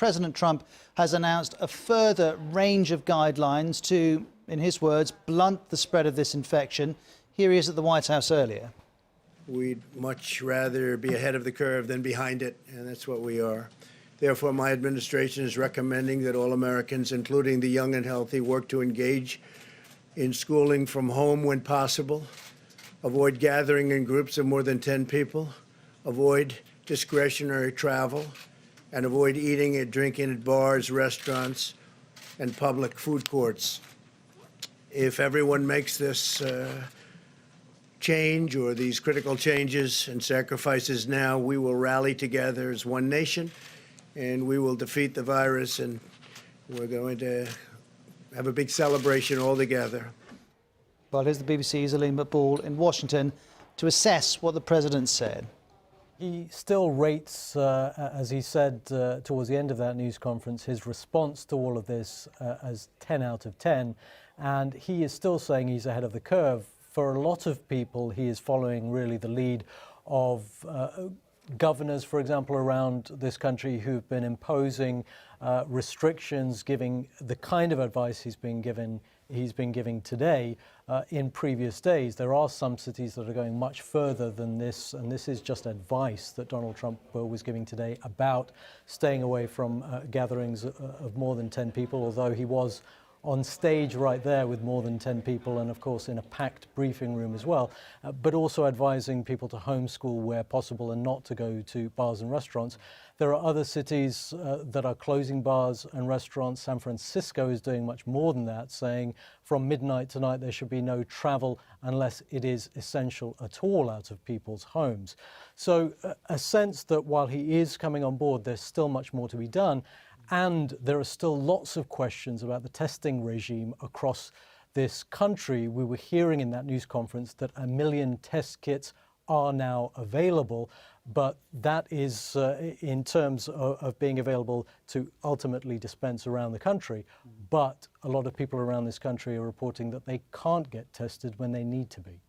President Trump has announced a further range of guidelines to, in his words, blunt the spread of this infection. Here he is at the White House earlier. We'd much rather be ahead of the curve than behind it, and that's what we are. Therefore, my administration is recommending that all Americans, including the young and healthy, work to engage in schooling from home when possible, avoid gathering in groups of more than 10 people, avoid discretionary travel, and avoid eating and drinking at bars, restaurants, and public food courts. If everyone makes this change or these critical changes and sacrifices now, we will rally together as one nation and we will defeat the virus, and we're going to have a big celebration all together. Well, here's the BBC's Elaine McBall in Washington to assess what the president said. He still rates, as he said towards the end of that news conference, his response to all of this as 10 out of 10. And he is still saying he's ahead of the curve. For a lot of people, he is following really the lead of governors, for example, around this country who've been imposing restrictions, giving the kind of advice he's been giving today in previous days. There are some cities that are going much further than this, and this is just advice that Donald Trump was giving today about staying away from gatherings of more than 10 people, although he was on stage right there with more than 10 people and, of course, in a packed briefing room as well, but also advising people to homeschool where possible and not to go to bars and restaurants. There are other cities that are closing bars and restaurants. San Francisco is doing much more than that, saying from midnight tonight there should be no travel unless it is essential at all out of people's homes. So a sense that while he is coming on board, there's still much more to be done. And there are still lots of questions about the testing regime across this country. We were hearing in that news conference that 1 million test kits are now available, but that is in terms of being available to ultimately dispense around the country. But a lot of people around this country are reporting that they can't get tested when they need to be.